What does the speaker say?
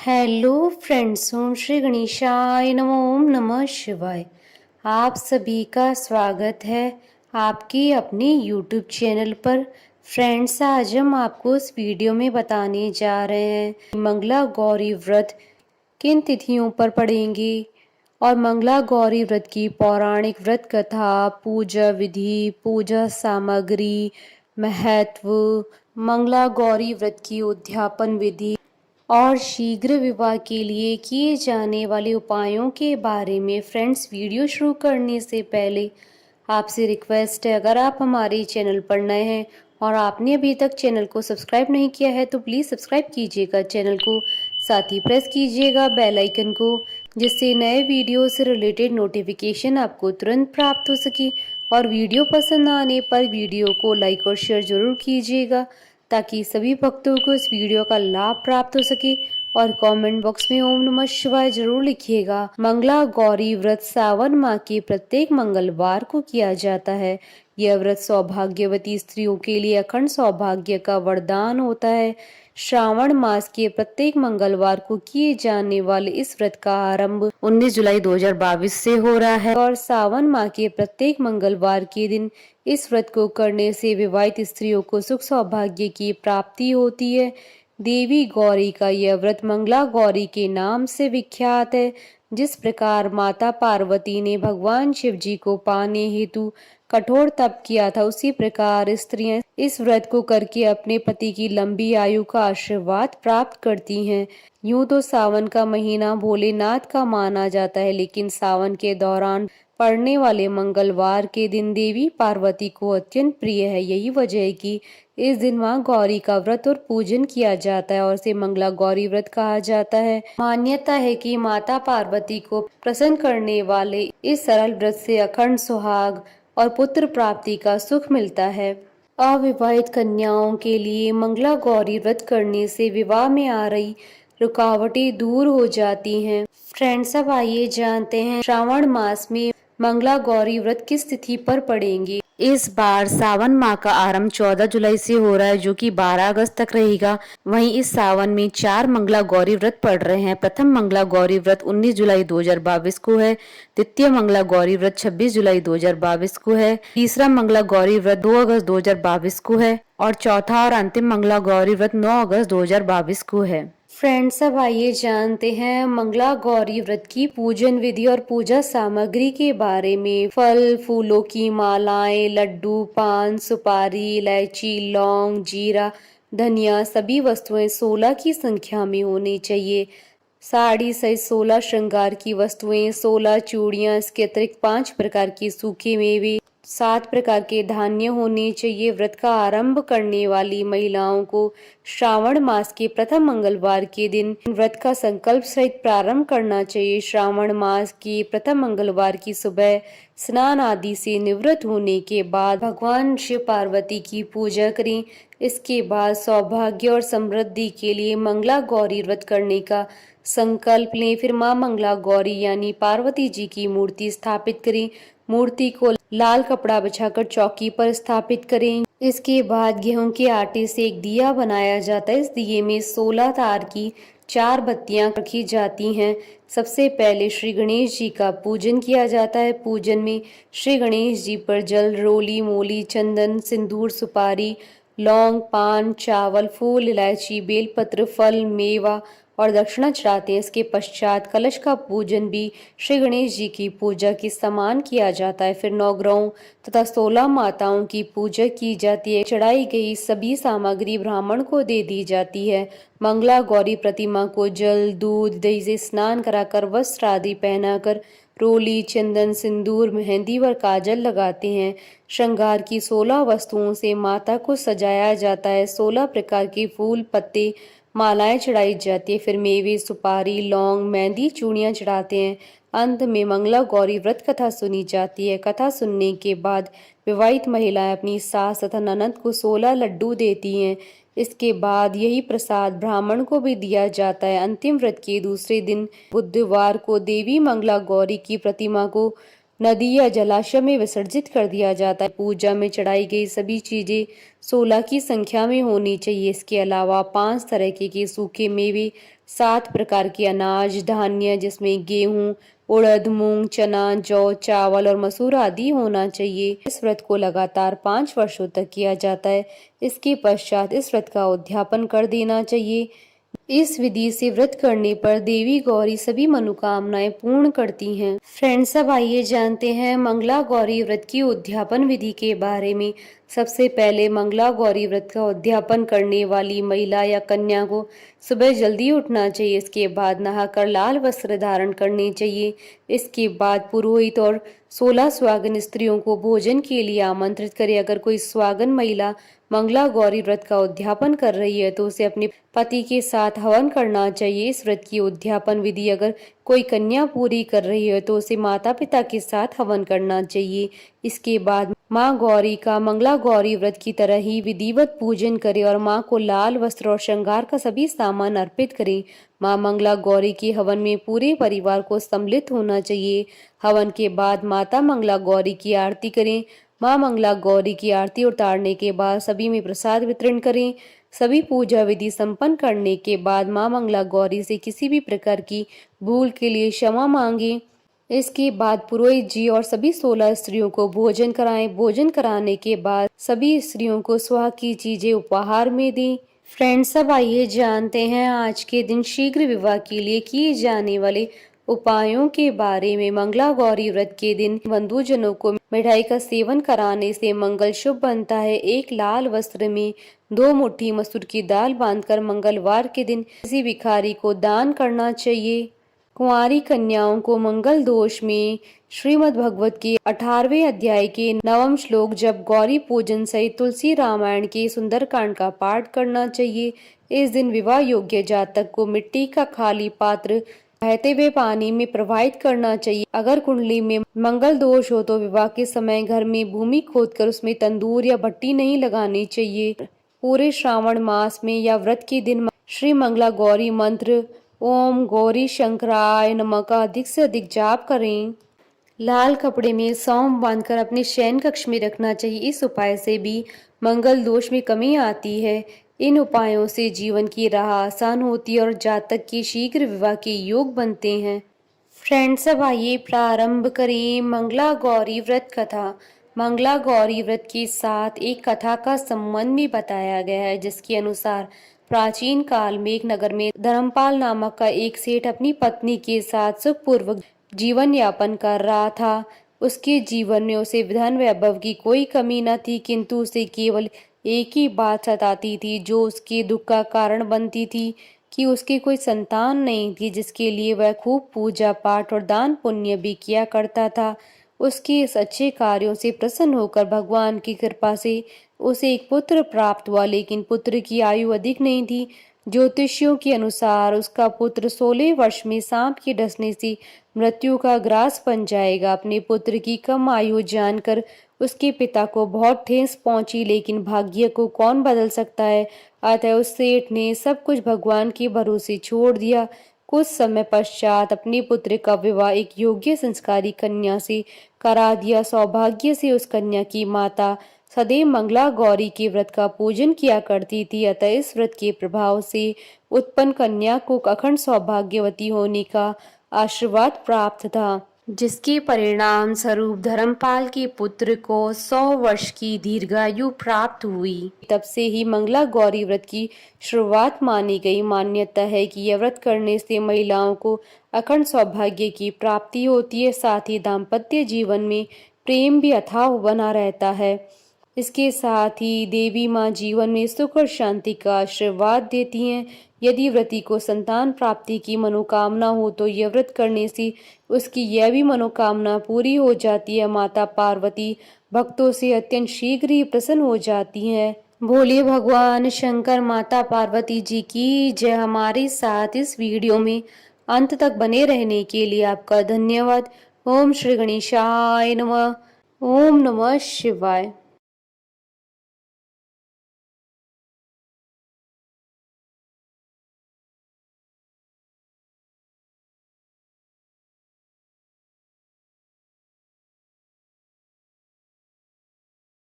Hello friends, ओम श्री गणेशाय नमः। ओम नमः शिवाय। आप सभी का स्वागत है आपके अपने यूट्यूब चैनल पर। फ्रेंड्स, आज हम आपको इस वीडियो में बताने जा रहे हैं मंगला गौरी व्रत किन तिथियों पर पड़ेंगे और मंगला गौरी व्रत की पौराणिक व्रत कथा, पूजा विधि, पूजा सामग्री, महत्व, मंगला गौरी व्रत की उद्यापन विधि और शीघ्र विवाह के लिए किए जाने वाले उपायों के बारे में। फ्रेंड्स, वीडियो शुरू करने से पहले आपसे रिक्वेस्ट है, अगर आप हमारे चैनल पर नए हैं और आपने अभी तक चैनल को सब्सक्राइब नहीं किया है तो प्लीज़ सब्सक्राइब कीजिएगा चैनल को, साथ ही प्रेस कीजिएगा बेल आइकन को, जिससे नए वीडियो से रिलेटेड नोटिफिकेशन आपको तुरंत प्राप्त हो सके। और वीडियो पसंद आने पर वीडियो को लाइक और शेयर जरूर कीजिएगा ताकि सभी भक्तों को इस वीडियो का लाभ प्राप्त हो सके। और कमेंट बॉक्स में ओम नमः शिवाय जरूर लिखिएगा। मंगला गौरी व्रत सावन माह के प्रत्येक मंगलवार को किया जाता है। यह व्रत सौभाग्यवती स्त्रियों के लिए अखंड सौभाग्य का वरदान होता है। श्रावण मास के प्रत्येक मंगलवार को किए जाने वाले इस व्रत का आरंभ 19 जुलाई 2022 से हो रहा है और सावन माह के प्रत्येक मंगलवार के दिन इस व्रत को करने से विवाहित स्त्रियों को सुख सौभाग्य की प्राप्ति होती है। देवी गौरी का यह व्रत मंगला गौरी के नाम से विख्यात है। जिस प्रकार माता पार्वती ने भगवान शिव जी को पाने हेतु कठोर तप किया था, उसी प्रकार स्त्रियां इस व्रत को करके अपने पति की लंबी आयु का आशीर्वाद प्राप्त करती हैं। यूं तो सावन का महीना भोलेनाथ का माना जाता है, लेकिन सावन के दौरान पड़ने वाले मंगलवार के दिन देवी पार्वती को अत्यंत प्रिय है। यही वजह है कि इस दिन मां गौरी का व्रत और पूजन किया जाता है और इसे मंगला गौरी व्रत कहा जाता है। मान्यता है कि माता पार्वती को प्रसन्न करने वाले इस सरल व्रत से अखंड सुहाग और पुत्र प्राप्ति का सुख मिलता है। अविवाहित कन्याओं के लिए मंगला गौरी व्रत करने से विवाह में आ रही रुकावटें दूर हो जाती हैं। फ्रेंड्स, अब आइए जानते हैं श्रावण मास में मंगला गौरी व्रत किस तिथि पर पड़ेंगे। इस बार सावन माह का आरंभ 14 जुलाई से हो रहा है, जो कि 12 अगस्त तक रहेगा। वहीं इस सावन में 4 मंगला गौरी व्रत पड़ रहे हैं। प्रथम मंगला गौरी व्रत 19 जुलाई 2022 को है। द्वितीय मंगला गौरी व्रत 26 जुलाई 2022 को है। तीसरा मंगला गौरी व्रत 2 अगस्त 2022 को है और चौथा और अंतिम मंगला गौरी व्रत 9 अगस्त 2022 को है। फ्रेंड्स, अब आइए जानते हैं मंगला गौरी व्रत की पूजन विधि और पूजा सामग्री के बारे में। फल फूलों की मालाएं, लड्डू, पान, सुपारी, इलायची, लौंग, जीरा, धनिया, सभी वस्तुएं 16 की संख्या में होनी चाहिए। साड़ी सहित 16 श्रृंगार की वस्तुएं, 16 चूड़ियां, इसके अतिरिक्त 5 प्रकार के सूखे मेवे, 7 प्रकार के धान्य होने चाहिए। व्रत का आरंभ करने वाली महिलाओं को श्रावण मास के प्रथम मंगलवार के दिन व्रत का संकल्प सहित प्रारंभ करना चाहिए। श्रावण मास के प्रथम मंगलवार की सुबह स्नान आदि से निवृत्त होने के बाद भगवान शिव पार्वती की पूजा करें। इसके बाद सौभाग्य और समृद्धि के लिए मंगला गौरी व्रत करने का संकल्प लें। फिर मां मंगला गौरी यानी पार्वती जी की मूर्ति स्थापित करें। मूर्ति को लाल कपड़ा बिछाकर चौकी पर स्थापित करें। इसके बाद गेहूं के आटे से एक दिया बनाया जाता है। इस दिए में 16 तार की 4 बत्तियां रखी जाती हैं। सबसे पहले श्री गणेश जी का पूजन किया जाता है। पूजन में श्री गणेश जी पर जल, रोली, मोली, चंदन, सिंदूर, सुपारी, लौंग, पान, चावल, फूल, इलायची, बेलपत्र, फल, मेवा और दक्षिणा चढ़ाते हैं। इसके पश्चात कलश का पूजन भी श्री गणेश जी की पूजा के समान किया जाता है। फिर 9 ग्रहों तथा 16 माताओं की पूजा की जाती है। चढ़ाई गई सभी सामग्री ब्राह्मण को दे दी जाती है। मंगला गौरी प्रतिमा को जल, दूध, दही से स्नान कराकर वस्त्र आदि पहनाकर रोली, चंदन, सिंदूर, मेहंदी व काजल लगाते हैं। श्रृंगार की 16 वस्तुओं से माता को सजाया जाता है। 16 प्रकार के फूल, पत्ते, मालाएं चढ़ाई जाती है। फिर मेवे, सुपारी, लौंग, मेहंदी, चूड़ियां चढ़ाते हैं। अंत में मंगला गौरी व्रत कथा सुनी जाती है। कथा सुनने के बाद विवाहित महिलाएं अपनी सास तथा ननद को 16 लड्डू देती हैं। इसके बाद यही प्रसाद ब्राह्मण को भी दिया जाता है। अंतिम व्रत के दूसरे दिन बुधवार को देवी मंगला गौरी की प्रतिमा को नदी या जलाशय में विसर्जित कर दिया जाता है। पूजा में चढ़ाई गई सभी चीजें 16 की संख्या में होनी चाहिए। इसके अलावा 5 तरह के सूखे मेवे, 7 प्रकार के अनाज धान्य जिसमें गेहूं, उड़द, मूंग, चना, जौ, चावल और मसूर आदि होना चाहिए। इस व्रत को लगातार 5 वर्षों तक किया जाता है। इसके पश्चात इस व्रत का उद्यापन कर देना चाहिए। इस विधि से व्रत करने पर देवी गौरी सभी मनोकामनाएं पूर्ण करती हैं। फ्रेंड्स, अब आइए जानते हैं मंगला गौरी व्रत की उद्यापन विधि के बारे में। सबसे पहले मंगला गौरी व्रत का उद्यापन करने वाली महिला या कन्या को सुबह जल्दी उठना चाहिए। इसके बाद नहाकर लाल वस्त्र धारण करने चाहिए। इसके बाद पुरोहित और 16 सुहागन स्त्रियों को भोजन के लिए आमंत्रित करें। अगर कोई सुहागन महिला मंगला गौरी व्रत का उद्यापन कर रही है तो उसे अपने पति के साथ हवन करना चाहिए। इस व्रत की उद्यापन विधि अगर कोई कन्या पूरी कर रही है तो उसे माता पिता के साथ हवन करना चाहिए। इसके बाद माँ गौरी का मंगला गौरी व्रत की तरह ही विधिवत पूजन करें और माँ को लाल वस्त्र और श्रृंगार का सभी सामान अर्पित करें। माँ मंगला गौरी के हवन में पूरे परिवार को सम्मिलित होना चाहिए। हवन के बाद माता मंगला गौरी की आरती करें। माँ मंगला गौरी की आरती उतारने के बाद सभी में प्रसाद वितरण करें। सभी पूजा विधि संपन्न करने के बाद माँ मंगला गौरी से किसी भी प्रकार की भूल के लिए क्षमा मांगे। इसके बाद पुरोहित जी और सभी 16 स्त्रियों को भोजन कराएं। भोजन कराने के बाद सभी स्त्रियों को सुहाग की चीजें उपहार में दें। फ्रेंड्स, अब आइए जानते हैं आज के दिन शीघ्र विवाह के लिए किए जाने वाले उपायों के बारे में। मंगला गौरी व्रत के दिन बंधुजनों को मिठाई का सेवन कराने से मंगल शुभ बनता है। एक लाल वस्त्र में 2 मुट्ठी मसूर की दाल बांधकर मंगलवार के दिन किसी भिखारी को दान करना चाहिए। कुंवारी कन्याओं को मंगल दोष में श्रीमद् भगवत के 18वें अध्याय के 9वें श्लोक जब गौरी पूजन सहित तुलसी रामायण के सुंदरकांड का पाठ करना चाहिए। इस दिन विवाह योग्य जातक को मिट्टी का खाली पात्र बहते हुए पानी में प्रवाहित करना चाहिए। अगर कुंडली में मंगल दोष हो तो विवाह के समय घर में भूमि खोदकर उसमें तंदूर या भट्टी नहीं लगानी चाहिए। पूरे श्रावण मास में या व्रत के दिन श्री मंगला गौरी मंत्र ओम गौरी शंकराय नमः का अधिक से अधिक जाप करें। लाल कपड़े में सौंफ बांधकर अपने शयन कक्ष में रखना चाहिए। इस उपाय से भी मंगल दोष में कमी आती है। इन उपायों से जीवन की राह आसान होती है और जातक के शीघ्र विवाह के योग बनते हैं। फ्रेंड्स, अब आइए प्रारंभ करें मंगला गौरी व्रत कथा। मंगला गौरी व्रत के साथ एक कथा का संबंध भी बताया गया है, जिसके अनुसार प्राचीन काल में एक नगर में धर्मपाल नामक का एक सेठ अपनी पत्नी के साथ सुखपूर्वक जीवन यापन कर रहा था। उसके जीवन में उसे धन वैभव की कोई कमी न थी, किंतु उसे केवल एक ही बात सताती थी जो उसके दुख का कारण बनती थी कि उसकी कोई संतान नहीं थी, जिसके लिए वह खूब पूजा पाठ और दान पुण्य भी किया करता था। उसके इस अच्छे कार्यों से प्रसन्न होकर भगवान की कृपा से उसे एक पुत्र प्राप्त हुआ, लेकिन पुत्र की आयु अधिक नहीं थी। ज्योतिषियों के अनुसार उसका पुत्र 16 वर्ष में सांप के डसने से मृत्यु का ग्रास बन जाएगा। अपने पुत्र की कम आयु जानकर उसके पिता को बहुत ठेस पहुंची, लेकिन भाग्य को कौन बदल सकता है। अतः उस सेठ ने सब कुछ भगवान के भरोसे छोड़ दिया। कुछ समय पश्चात अपने पुत्र का विवाह एक योग्य संस्कारी कन्या से करा दिया। सौभाग्य से उस कन्या की माता सदैव मंगला गौरी के व्रत का पूजन किया करती थी। अतः इस व्रत के प्रभाव से उत्पन्न कन्या को अखंड सौभाग्यवती होने का आशीर्वाद प्राप्त था, जिसके परिणाम स्वरूप धर्मपाल के पुत्र को 100 वर्ष की दीर्घायु प्राप्त हुई। तब से ही मंगला गौरी व्रत की शुरुआत मानी गई। मान्यता है कि यह व्रत करने से महिलाओं को अखंड सौभाग्य की प्राप्ति होती है, साथ ही दाम्पत्य जीवन में प्रेम भी अथाह बना रहता है। इसके साथ ही देवी माँ जीवन में सुख और शांति का आशीर्वाद देती हैं। यदि व्रती को संतान प्राप्ति की मनोकामना हो तो यह व्रत करने से उसकी यह भी मनोकामना पूरी हो जाती है। माता पार्वती भक्तों से अत्यंत शीघ्र ही प्रसन्न हो जाती हैं। बोलिए भगवान शंकर माता पार्वती जी की जय। हमारे साथ इस वीडियो में अंत तक बने रहने के लिए आपका धन्यवाद। ओम श्री गणेशाय नमः। ओम नमः शिवाय।